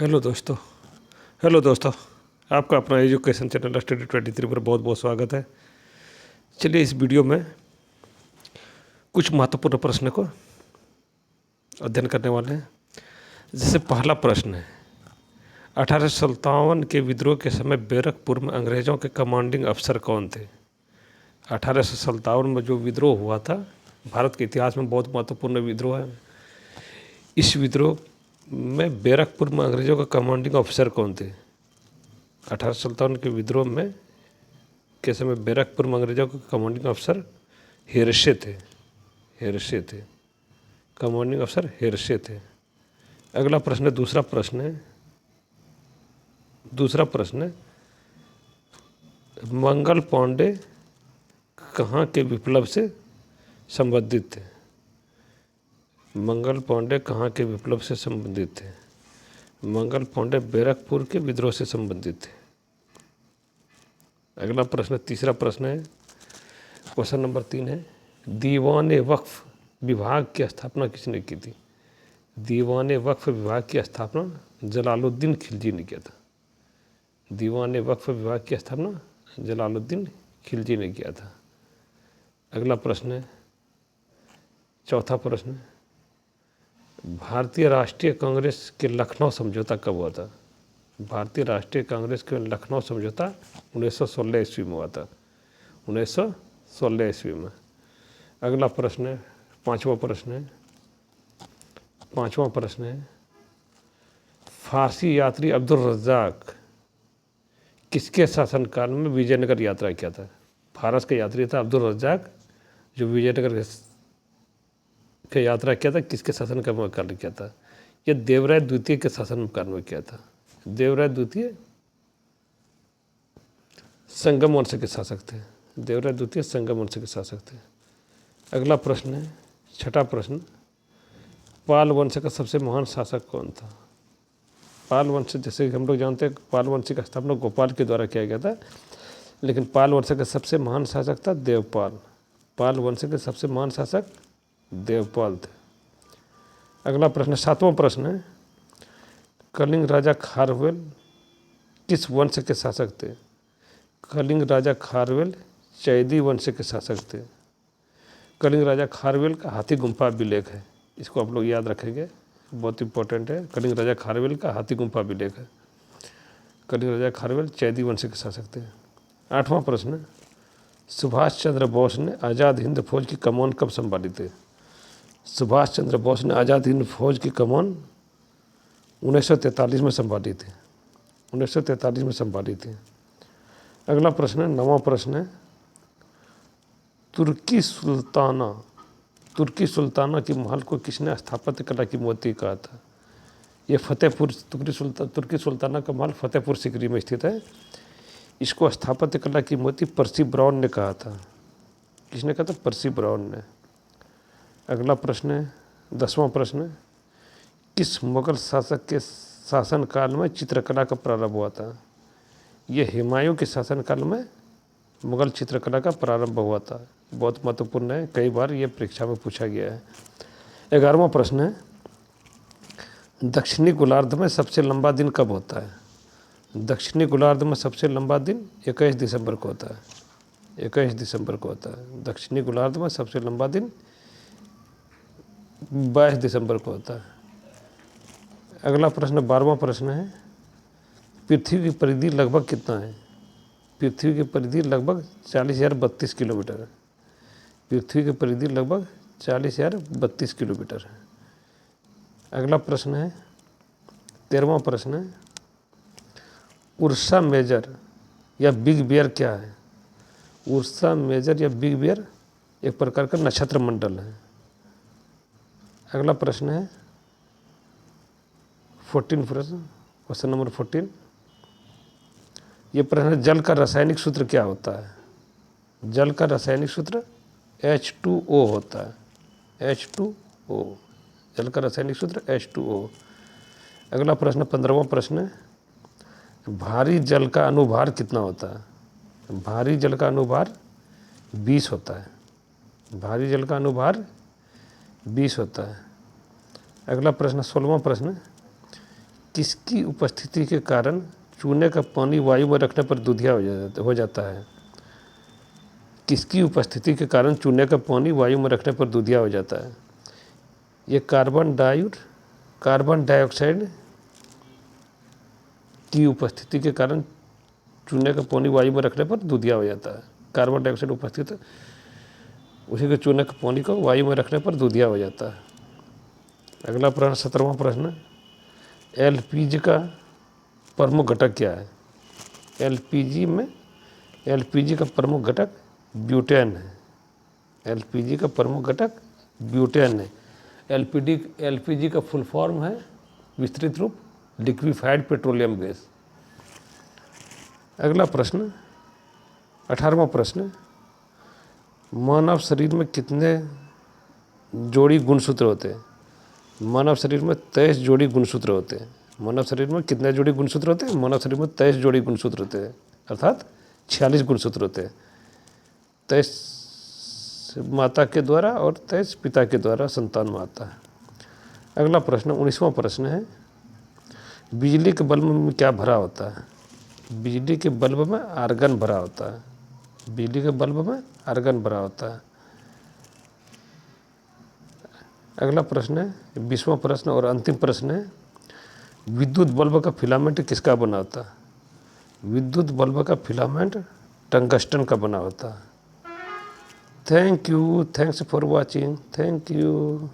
Hello दोस्तों। आपका अपना एजुकेशन चैनल स्टडी 23 पर बहुत बहुत स्वागत है। चलिए इस वीडियो में कुछ महत्वपूर्ण प्रश्न को अध्ययन करने वाले हैं। जैसे पहला प्रश्न है, 1857 के विद्रोह के समय बैरकपुर में अंग्रेज़ों के कमांडिंग अफसर कौन थे? 1857 में जो विद्रोह हुआ था, भारत के इतिहास में बहुत महत्वपूर्ण विद्रोह है। इस विद्रोह में बैरकपुर में अंग्रेज़ों का कमांडिंग ऑफिसर कौन थे? 1857 के विद्रोह में के समय बैरकपुर में अंग्रेज़ों के कमांडिंग अफसर हेरशे थे। कमांडिंग अफसर हेरशे थे। अगला प्रश्न है, दूसरा प्रश्न है, मंगल पांडे कहाँ के विप्लव से संबंधित थे? मंगल पांडे कहाँ के विप्लव से संबंधित थे? मंगल पांडे बैरकपुर के विद्रोह से संबंधित थे। अगला प्रश्न, तीसरा प्रश्न है, क्वेश्चन नंबर 3 है, दीवान वक्फ विभाग की स्थापना किसने की थी? दीवान वक्फ विभाग की स्थापना जलालुद्दीन खिलजी ने किया था। दीवान वक्फ विभाग की स्थापना जलालुद्दीन खिलजी ने किया था। अगला प्रश्न है, चौथा प्रश्न, भारतीय राष्ट्रीय कांग्रेस के लखनऊ समझौता कब हुआ था? भारतीय राष्ट्रीय कांग्रेस के लखनऊ समझौता 1916 ईस्वी में हुआ था। 1916 ईस्वी में। अगला प्रश्न है, पांचवा प्रश्न है, फारसी यात्री अब्दुल रज्जाक किसके शासनकाल में विजयनगर यात्रा किया था? फारस का यात्री था अब्दुल रज्जाक, जो विजयनगर के यात्रा किया था, किसके शासनकाल में किया था? यह देवराय द्वितीय के शासनकाल में किया था। देवराय द्वितीय संगम वंश के शासक थे। देवराय द्वितीय संगम वंश के शासक थे। अगला प्रश्न है, छठा प्रश्न, पाल वंश का सबसे महान शासक कौन था? पाल वंश, जैसे हम लोग जानते हैं, पाल वंश का स्थापना गोपाल के द्वारा किया गया था, लेकिन पाल वंश का सबसे महान शासक था देवपाल। पाल वंश के सबसे महान शासक देवपाल थे। अगला प्रश्न, सातवां प्रश्न है, कलिंग राजा खारवेल किस वंश के शासक थे? कलिंग राजा खारवेल चैदी वंश के शासक थे। कलिंग राजा खारवेल का हाथी गुम्फा अभिलेख है, इसको आप लोग याद रखेंगे, बहुत इंपॉर्टेंट है। कलिंग राजा खारवेल का हाथी गुम्फा अभिलेख है। कलिंग राजा खारवेल चैदी वंश के शासक थे। आठवां प्रश्न, सुभाष चंद्र बोस ने आज़ाद हिंद फौज की कमान कब संभाली थी? सुभाष चंद्र बोस ने आज़ाद हिंद फौज की कमान 1943 में संभाली थी। 1943 में संभाली थी। अगला प्रश्न है, नवां प्रश्न है, तुर्की सुल्ताना की महल को किसने स्थापत्य कला की मोती कहा था? ये फतेहपुर, तुर्की सुल्ताना का महल फतेहपुर सिकरी में स्थित है। इसको स्थापत्य कला की मोती पर्सी ब्राउन ने कहा था। किसने कहा था? पर्सी ब्राउन ने। अगला प्रश्न है, 10वां प्रश्न है, किस मुगल शासक के शासनकाल में चित्रकला का प्रारंभ हुआ था? यह हुमायूं के शासनकाल में मुगल चित्रकला का प्रारंभ हुआ था। बहुत महत्वपूर्ण है, कई बार यह परीक्षा में पूछा गया है। 11वां प्रश्न है, दक्षिणी गोलार्ध में सबसे लंबा दिन कब होता है? दक्षिणी गोलार्ध में सबसे लंबा दिन 21 दिसंबर को होता है। 21 दिसंबर को होता है। दक्षिणी गोलार्ध में सबसे लंबा दिन 22 दिसंबर को होता है। अगला प्रश्न, 12वां प्रश्न है, पृथ्वी की परिधि लगभग कितना है? पृथ्वी की परिधि लगभग 40,032 किलोमीटर है। पृथ्वी की परिधि लगभग 40,032 किलोमीटर है। अगला प्रश्न है, 13वां प्रश्न है, उर्सा मेजर या बिग बियर क्या है? उर्सा मेजर या बिग बियर एक प्रकार का नक्षत्र मंडल है। अगला प्रश्न है, 14 प्रश्न, क्वेश्चन नंबर 14, ये प्रश्न है, जल का रासायनिक सूत्र क्या होता है? जल का रासायनिक सूत्र H2O होता है। H2O, जल का रासायनिक सूत्र H2O। अगला प्रश्न, 15वां प्रश्न है, भारी जल का अनुभार कितना होता है? भारी जल का अनुभार 20 होता है। भारी जल का अनुभार 20 होता है। अगला प्रश्न, 16वां प्रश्न, किसकी उपस्थिति के कारण चूने का पानी वायु में रखने पर दूधिया हो जाता है? किसकी उपस्थिति के कारण चूने का पानी वायु में रखने पर दूधिया हो जाता है? ये कार्बन डाइऑक्साइड की उपस्थिति के कारण चूने का पानी वायु में रखने पर दूधिया हो जाता है। कार्बन डाइऑक्साइड उपस्थित है, उसी के चूने के पानी को वायु में रखने पर दूधिया हो जाता है। अगला प्रश्न 17वां प्रश्न, एलपीजी का प्रमुख घटक क्या है? एलपीजी का प्रमुख घटक ब्यूटेन है। एलपीजी का प्रमुख घटक ब्यूटेन है। एलपीजी का फुल फॉर्म है विस्तृत रूप लिक्विफाइड पेट्रोलियम गैस। अगला प्रश्न 18वां प्रश्न, मानव शरीर में कितने जोड़ी गुणसूत्र होते हैं? मानव शरीर में 23 जोड़ी गुणसूत्र होते हैं। मानव शरीर में कितने जोड़ी गुणसूत्र होते हैं? मानव शरीर में 23 जोड़ी गुणसूत्र होते हैं, अर्थात 46 गुणसूत्र होते हैं। 23 माता के द्वारा और 23 पिता के द्वारा संतान में आता है। अगला प्रश्न 19वां प्रश्न है, बिजली के बल्ब में क्या भरा होता है? बिजली के बल्ब में आर्गन भरा होता है। बिजली के बल्ब में आर्गन भरा होता है। अगला प्रश्न है 20वां प्रश्न और अंतिम प्रश्न है, विद्युत बल्ब का फिलामेंट किसका बना होता है? विद्युत बल्ब का फिलामेंट टंगस्टन का बना होता है। Thank you, thanks for watching, thank you.